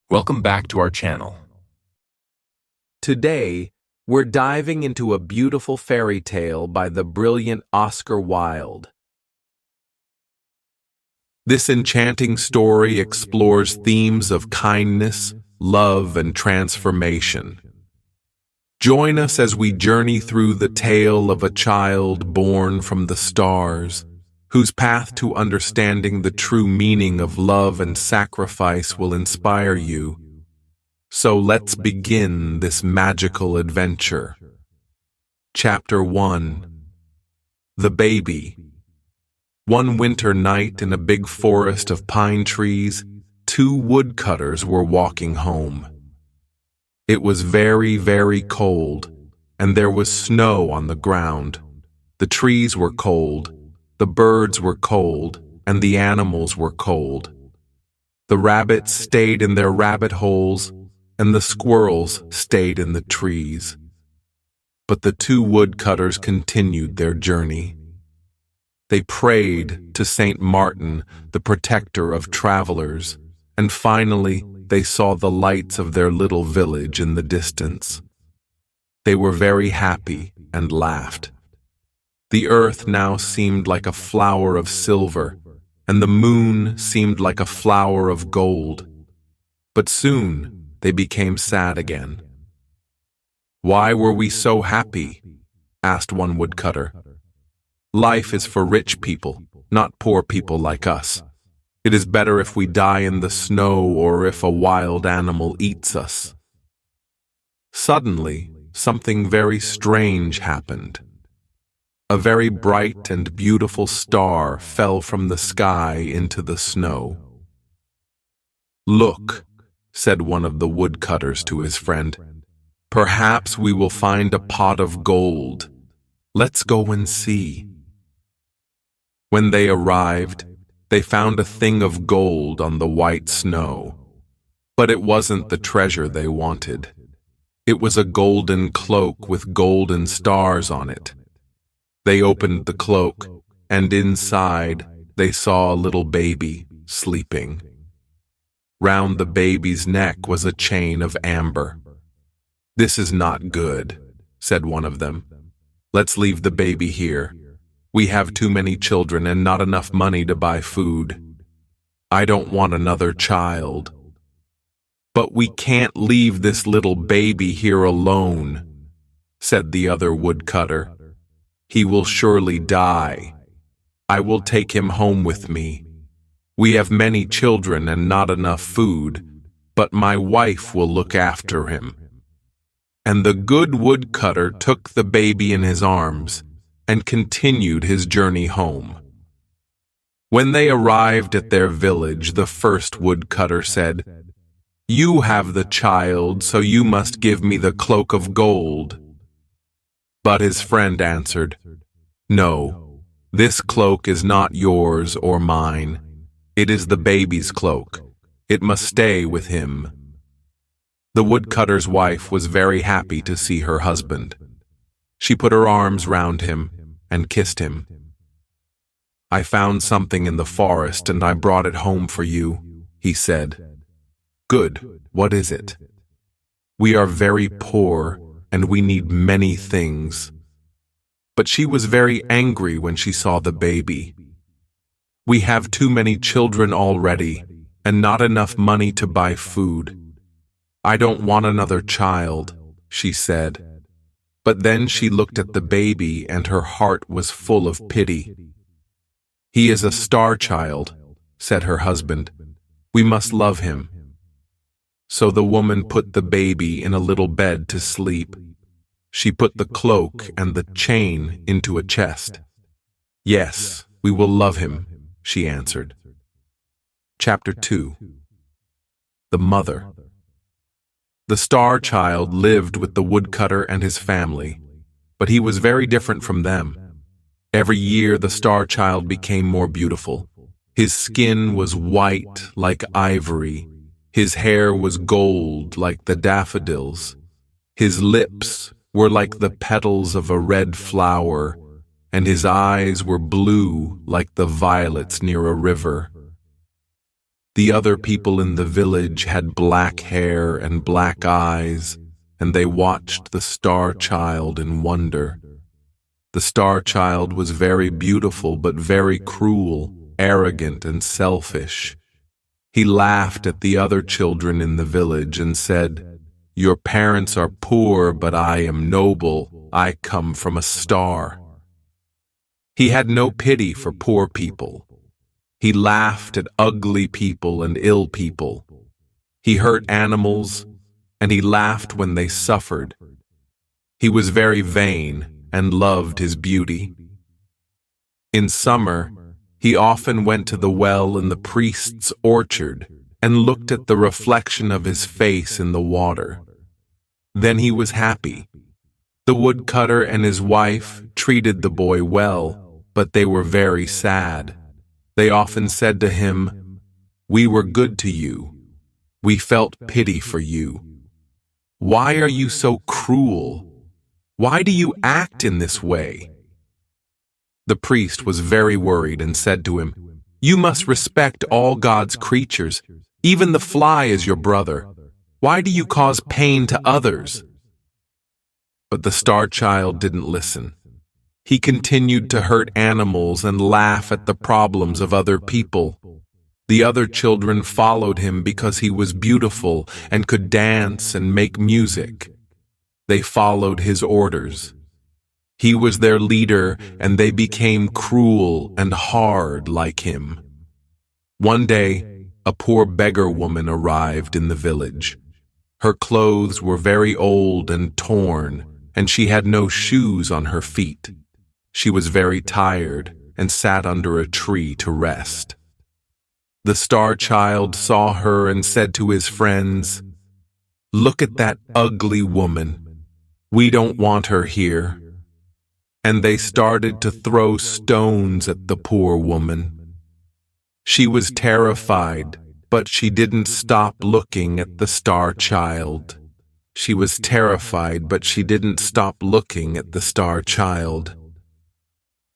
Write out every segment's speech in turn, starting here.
Welcome back to our channel. Today, we're diving into a beautiful fairy tale by the brilliant Oscar Wilde. This enchanting story explores themes of kindness, love, and transformation. Join us as we journey through the tale of a child born from the stars, whose path to understanding the true meaning of love and sacrifice will inspire you. So let's begin this magical adventure. Chapter 1. The Baby. One winter night in a big forest of pine trees, two woodcutters were walking home. It was very, very cold, and there was snow on the ground. The trees were cold, the birds were cold, and the animals were cold. The rabbits stayed in their rabbit holes, and the squirrels stayed in the trees. But the two woodcutters continued their journey. They prayed to Saint Martin, the protector of travelers, and finally they saw the lights of their little village in the distance. They were very happy and laughed. The earth now seemed like a flower of silver, and the moon seemed like a flower of gold. But soon they became sad again. "Why were we so happy?" asked one woodcutter. "Life is for rich people, not poor people like us. It is better if we die in the snow or if a wild animal eats us." Suddenly, something very strange happened. A very bright and beautiful star fell from the sky into the snow. "Look," said one of the woodcutters to his friend, "perhaps we will find a pot of gold. Let's go and see." When they arrived, they found a thing of gold on the white snow. But it wasn't the treasure they wanted. It was a golden cloak with golden stars on it. They opened the cloak, and inside they saw a little baby sleeping. Round the baby's neck was a chain of amber. "This is not good," said one of them. "Let's leave the baby here. We have too many children and not enough money to buy food. I don't want another child." "But we can't leave this little baby here alone," said the other woodcutter. "He will surely die. I will take him home with me. We have many children and not enough food, but my wife will look after him." And the good woodcutter took the baby in his arms and continued his journey home. When they arrived at their village, the first woodcutter said, "You have the child, so you must give me the cloak of gold." But his friend answered, "No, this cloak is not yours or mine. It is the baby's cloak. It must stay with him." The woodcutter's wife was very happy to see her husband. She put her arms round him and kissed him. "I found something in the forest and I brought it home for you," he said. "Good, what is it?" "We are very poor and we need many things." But she was very angry when she saw the baby. "We have too many children already and not enough money to buy food. I don't want another child," she said. But then she looked at the baby and her heart was full of pity. "He is a star child," said her husband. "We must love him." So the woman put the baby in a little bed to sleep. She put the cloak and the chain into a chest. "Yes, we will love him," she answered. Chapter 2. The Mother. The star child lived with the woodcutter and his family, but he was very different from them. Every year the star child became more beautiful. His skin was white like ivory. His hair was gold like the daffodils. His lips were like the petals of a red flower, and his eyes were blue like the violets near a river. The other people in the village had black hair and black eyes, and they watched the star child in wonder. The star child was very beautiful but very cruel, arrogant, and selfish. He laughed at the other children in the village and said, "Your parents are poor, but I am noble. I come from a star." He had no pity for poor people. He laughed at ugly people and ill people. He hurt animals, and he laughed when they suffered. He was very vain and loved his beauty. In summer, he often went to the well in the priest's orchard and looked at the reflection of his face in the water. Then he was happy. The woodcutter and his wife treated the boy well, but they were very sad. They often said to him, "We were good to you. We felt pity for you. Why are you so cruel? Why do you act in this way?" The priest was very worried and said to him, "You must respect all God's creatures. Even the fly is your brother. Why do you cause pain to others?" But the star child didn't listen. He continued to hurt animals and laugh at the problems of other people. The other children followed him because he was beautiful and could dance and make music. They followed his orders. He was their leader, and they became cruel and hard like him. One day, a poor beggar woman arrived in the village. Her clothes were very old and torn, and she had no shoes on her feet. She was very tired and sat under a tree to rest. The star child saw her and said to his friends, "Look at that ugly woman. We don't want her here." And they started to throw stones at the poor woman. She was terrified, but she didn't stop looking at the star child. She was terrified, but she didn't stop looking at the star child.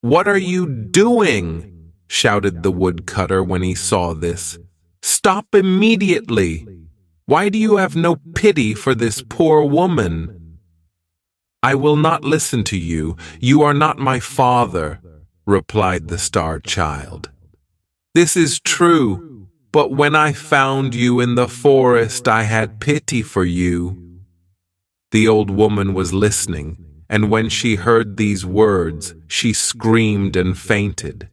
"What are you doing?" shouted the woodcutter when he saw this. "Stop immediately! Why do you have no pity for this poor woman?" "I will not listen to you. You are not my father," replied the star child. "This is true, but when I found you in the forest, I had pity for you." The old woman was listening, and when she heard these words, she screamed and fainted.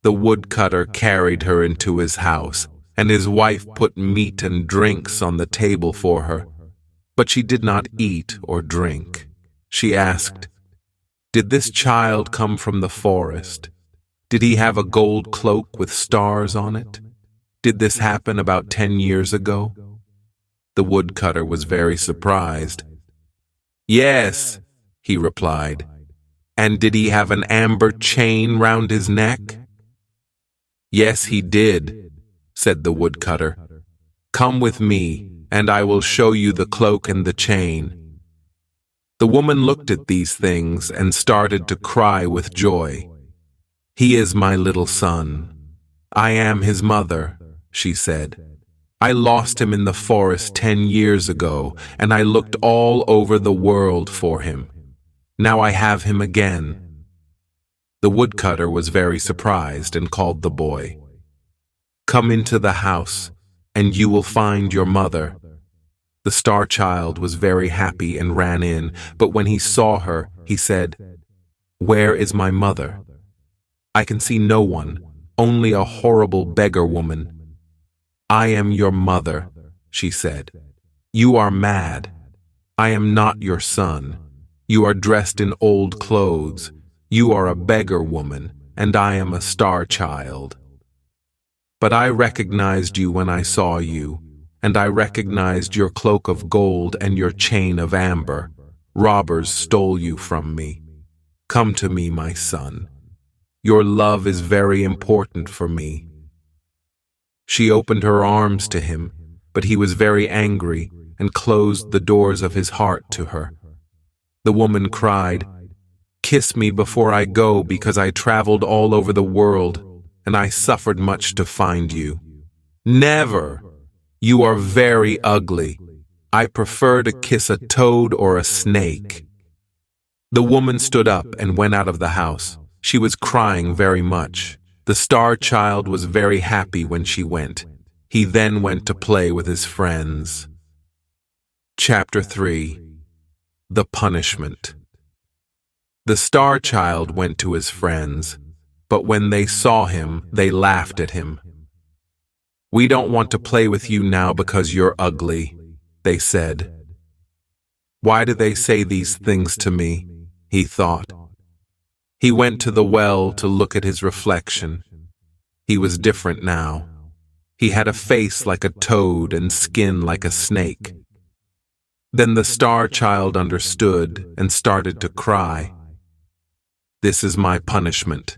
The woodcutter carried her into his house, and his wife put meat and drinks on the table for her. But she did not eat or drink. She asked, "Did this child come from the forest? Did he have a gold cloak with stars on it? Did this happen about 10 years ago?" The woodcutter was very surprised. "Yes," he replied. "And did he have an amber chain round his neck?" "Yes, he did," said the woodcutter. "Come with me, and I will show you the cloak and the chain." The woman looked at these things and started to cry with joy. "He is my little son. I am his mother," she said. "I lost him in the forest 10 years ago, and I looked all over the world for him. Now I have him again." The woodcutter was very surprised and called the boy. "Come into the house, and you will find your mother." The star child was very happy and ran in, but when he saw her, he said, "Where is my mother? I can see no one, only a horrible beggar woman." "I am your mother," she said. "You are mad. I am not your son. You are dressed in old clothes. You are a beggar woman, and I am a star child. But I recognized you when I saw you, and I recognized your cloak of gold and your chain of amber. Robbers stole you from me. Come to me, my son. Your love is very important for me." She opened her arms to him, but he was very angry and closed the doors of his heart to her. The woman cried, "Kiss me before I go, because I traveled all over the world, and I suffered much to find you." Never. You are very ugly. I prefer to kiss a toad or a snake. The woman stood up and went out of the house. She was crying very much. The star child was very happy when she went. He then went to play with his friends. Chapter 3. The Punishment. The star child went to his friends, but when they saw him, they laughed at him. "We don't want to play with you now because you're ugly," they said. "Why do they say these things to me?" he thought. He went to the well to look at his reflection. He was different now. He had a face like a toad and skin like a snake. Then the star child understood and started to cry. "This is my punishment,"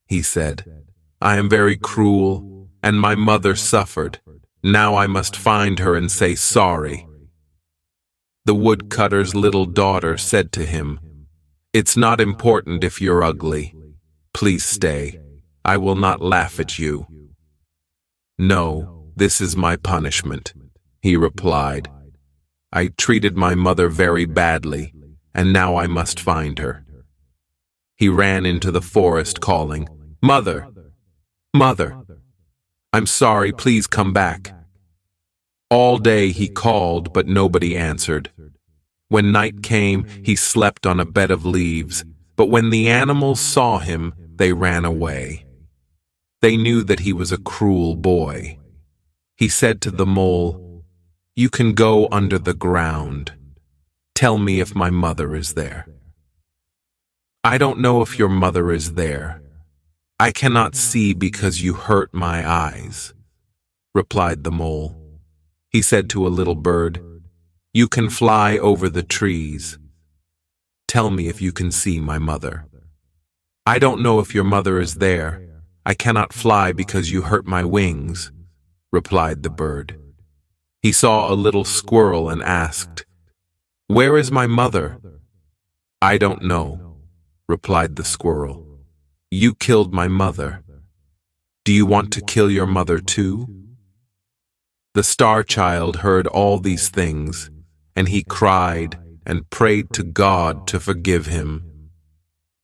he said. "I am very cruel, and my mother suffered. Now I must find her and say sorry." The woodcutter's little daughter said to him, "It's not important if you're ugly. Please stay. I will not laugh at you." "No, this is my punishment," he replied. "I treated my mother very badly, and now I must find her." He ran into the forest calling, "Mother! Mother! I'm sorry, please come back." All day he called, but nobody answered. When night came, he slept on a bed of leaves, but when the animals saw him, they ran away. They knew that he was a cruel boy. He said to the mole, "You can go under the ground. Tell me if my mother is there." "I don't know if your mother is there. I cannot see because you hurt my eyes," replied the mole. He said to a little bird, "You can fly over the trees. Tell me if you can see my mother." "I don't know if your mother is there. I cannot fly because you hurt my wings," replied the bird. He saw a little squirrel and asked, "Where is my mother?" "I don't know," replied the squirrel. "You killed my mother. Do you want to kill your mother too?" The star child heard all these things, and he cried and prayed to God to forgive him.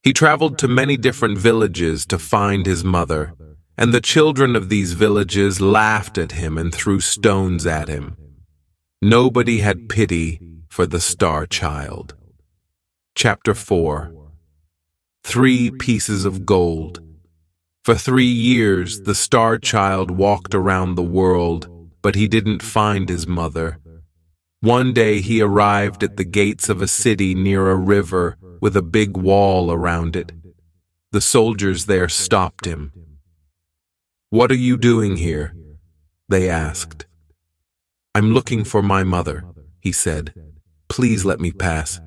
He traveled to many different villages to find his mother, and the children of these villages laughed at him and threw stones at him. Nobody had pity for the star child. Chapter 4. 3 Pieces of Gold. For 3 years, the star child walked around the world, but he didn't find his mother. One day he arrived at the gates of a city near a river with a big wall around it. The soldiers there stopped him. "What are you doing here?" they asked. "I'm looking for my mother," he said. "Please let me pass.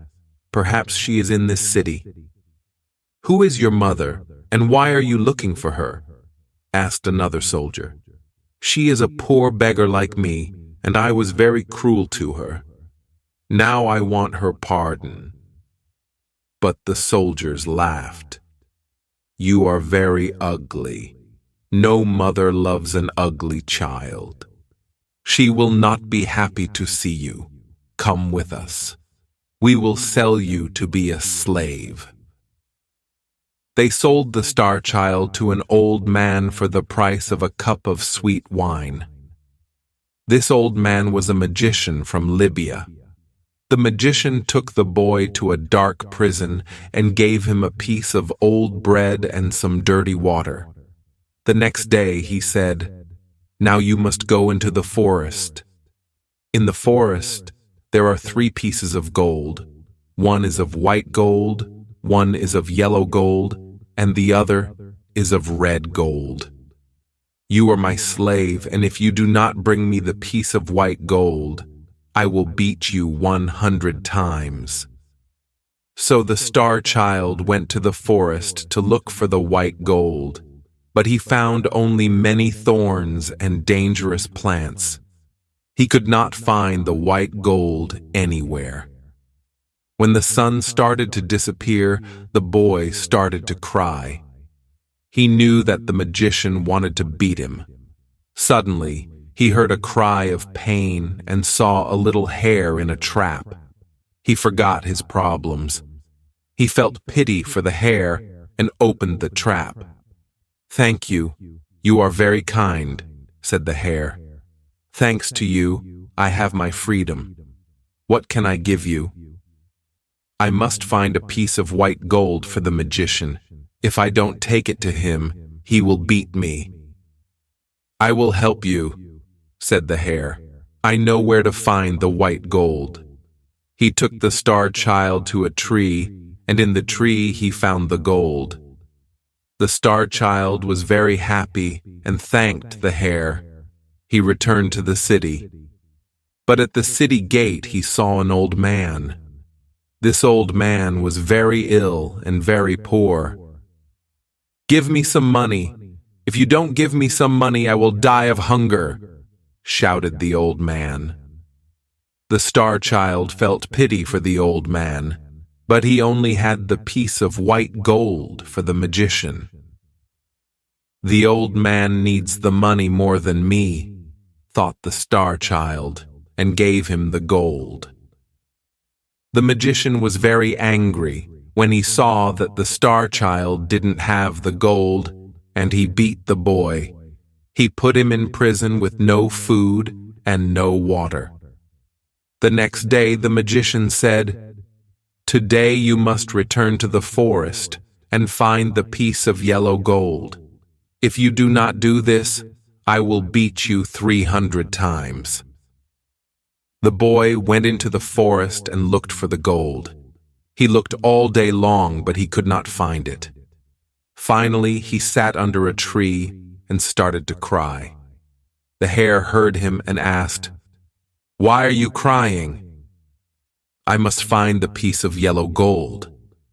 Perhaps she is in this city." "Who is your mother, and why are you looking for her?" asked another soldier. "She is a poor beggar like me, and I was very cruel to her. Now I want her pardon." But the soldiers laughed. "You are very ugly. No mother loves an ugly child. She will not be happy to see you. Come with us. We will sell you to be a slave." They sold the star child to an old man for the price of a cup of sweet wine. This old man was a magician from Libya. The magician took the boy to a dark prison and gave him a piece of old bread and some dirty water. The next day he said, "Now you must go into the forest. In the forest, there are 3 pieces of gold. One is of white gold, one is of yellow gold, and the other is of red gold. You are my slave, and if you do not bring me the piece of white gold, I will beat you 100 times." So the star child went to the forest to look for the white gold, but he found only many thorns and dangerous plants. He could not find the white gold anywhere. When the sun started to disappear, the boy started to cry. He knew that the magician wanted to beat him. Suddenly, he heard a cry of pain and saw a little hare in a trap. He forgot his problems. He felt pity for the hare and opened the trap. "Thank you. You are very kind," said the hare. "Thanks to you, I have my freedom. What can I give you?" "I must find a piece of white gold for the magician. If I don't take it to him, he will beat me." "I will help you," said the hare. "I know where to find the white gold." He took the star child to a tree, and in the tree he found the gold. The star child was very happy and thanked the hare. He returned to the city. But at the city gate he saw an old man. This old man was very ill and very poor. "Give me some money. If you don't give me some money, I will die of hunger," shouted the old man. The star child felt pity for the old man, but he only had the piece of white gold for the magician. "The old man needs the money more than me," thought the star child, and gave him the gold. The magician was very angry when he saw that the star child didn't have the gold, and he beat the boy. He put him in prison with no food and no water. The next day the magician said, "Today you must return to the forest and find the piece of yellow gold. If you do not do this, I will beat you 300 times." The boy went into the forest and looked for the gold. He looked all day long, but he could not find it. Finally, he sat under a tree and started to cry. The hare heard him and asked, "Why are you crying?" "I must find the piece of yellow gold.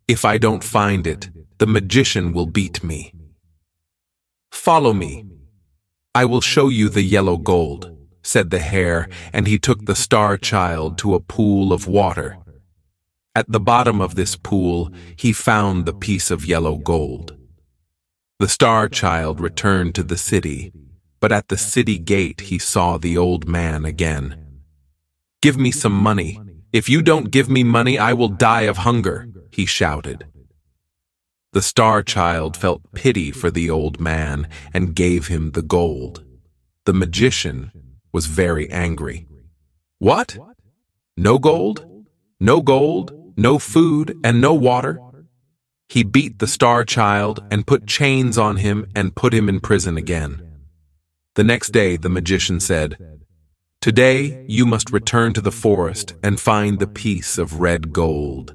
If I don't find it, the magician will beat me." "Follow me. I will show you the yellow gold," said the hare, and he took the star child to a pool of water. At the bottom of this pool, he found the piece of yellow gold. The star child returned to the city, but at the city gate he saw the old man again. "Give me some money. If you don't give me money, I will die of hunger," he shouted. The star child felt pity for the old man and gave him the gold. The magician was very angry. "What? No gold? No gold, no food, and no water?" He beat the star child and put chains on him and put him in prison again. The next day the magician said, "Today you must return to the forest and find the piece of red gold.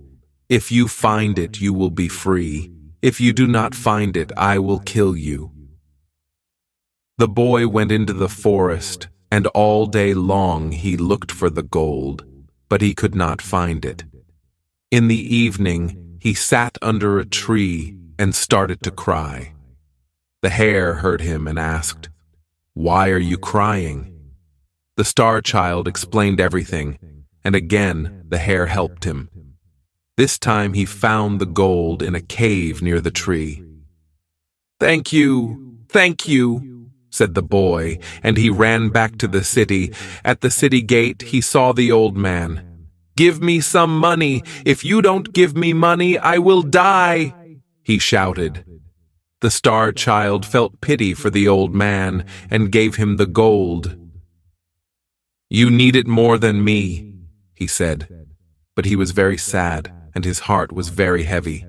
If you find it, you will be free. If you do not find it, I will kill you." The boy went into the forest, and all day long he looked for the gold, but he could not find it. In the evening, he sat under a tree and started to cry. The hare heard him and asked, "Why are you crying?" The star child explained everything, and again the hare helped him. This time he found the gold in a cave near the tree. "Thank you," said the boy, and he ran back to the city. At the city gate he saw the old man. "Give me some money. If you don't give me money, I will die," he shouted. The star child felt pity for the old man and gave him the gold. "You need it more than me," he said, but he was very sad and his heart was very heavy.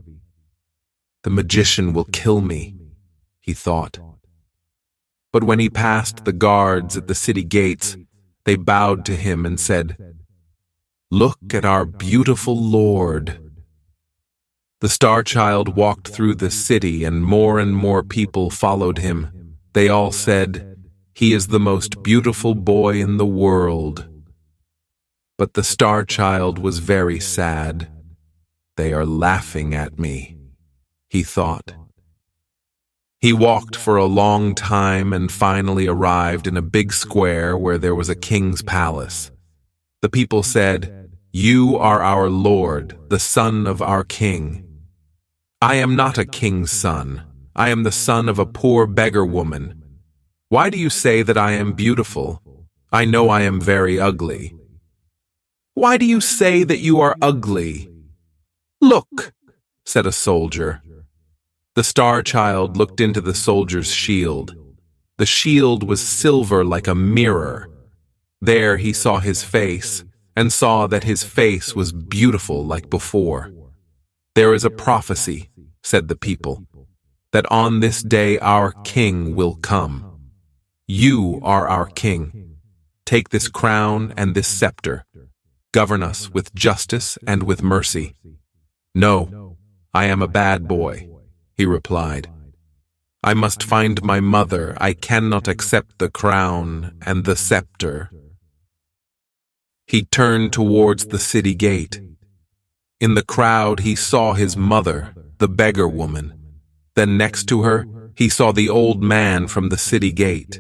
"The magician will kill me," he thought. But when he passed the guards at the city gates, they bowed to him and said, "Look at our beautiful Lord." The star child walked through the city and more people followed him. They all said, "He is the most beautiful boy in the world." But the star child was very sad. "They are laughing at me," he thought. He walked for a long time and finally arrived in a big square where there was a king's palace. The people said, "You are our lord, the son of our king." "I am not a king's son. I am the son of a poor beggar woman." Why do you say that I am beautiful? I know I am very ugly. Why do you say that you are ugly? Look, said a soldier. The Star Child looked into the soldier's shield. The shield was silver like a mirror. There he saw his face, and saw that his face was beautiful like before. There is a prophecy, said the people, that on this day our king will come. You are our king. Take this crown and this scepter. Govern us with justice and with mercy. No, I am a bad boy, he replied. I must find my mother. I cannot accept the crown and the scepter. He turned towards the city gate. In the crowd he saw his mother, the beggar woman. Then next to her, he saw the old man from the city gate.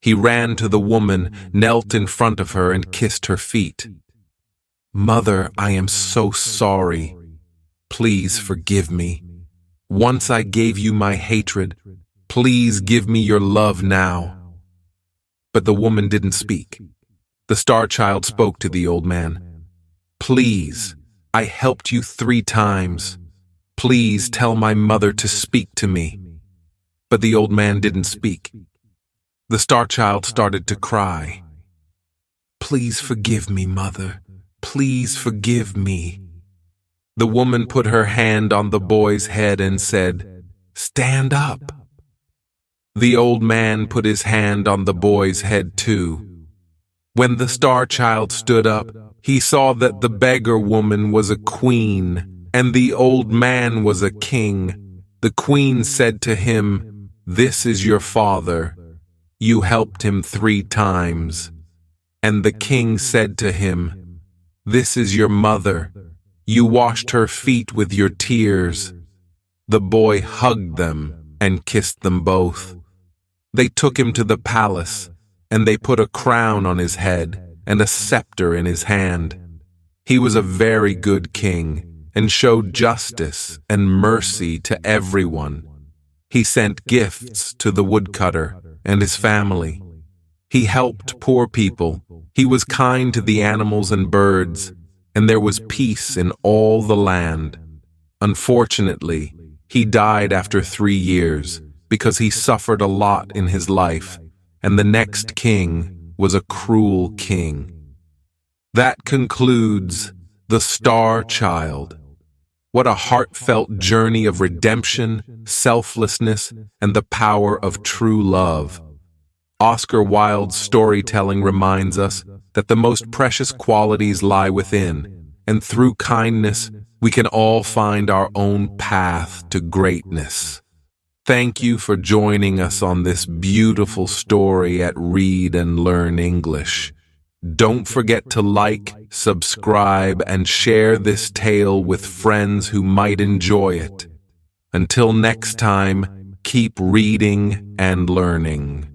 He ran to the woman, knelt in front of her, and kissed her feet. Mother, I am so sorry. Please forgive me. Once I gave you my hatred. Please give me your love now. But the woman didn't speak. The Star Child spoke to the old man. Please, I helped you 3 times. Please tell my mother to speak to me. But the old man didn't speak. The Star Child started to cry. Please forgive me, mother. Please forgive me. The woman put her hand on the boy's head and said, Stand up. The old man put his hand on the boy's head too. When the Star Child stood up, he saw that the beggar woman was a queen, and the old man was a king. The queen said to him, This is your father. You helped him 3 times. And the king said to him, This is your mother. You washed her feet with your tears. The boy hugged them and kissed them both. They took him to the palace, and they put a crown on his head and a scepter in his hand. He was a very good king and showed justice and mercy to everyone. He sent gifts to the woodcutter and his family. He helped poor people. He was kind to the animals and birds, and there was peace in all the land. Unfortunately, he died after 3 years because he suffered a lot in his life, and the next king was a cruel king. That concludes The Star Child. What a heartfelt journey of redemption, selflessness, and the power of true love. Oscar Wilde's storytelling reminds us that the most precious qualities lie within, and through kindness, we can all find our own path to greatness. Thank you for joining us on this beautiful story at Read and Learn English. Don't forget to like, subscribe, and share this tale with friends who might enjoy it. Until next time, keep reading and learning.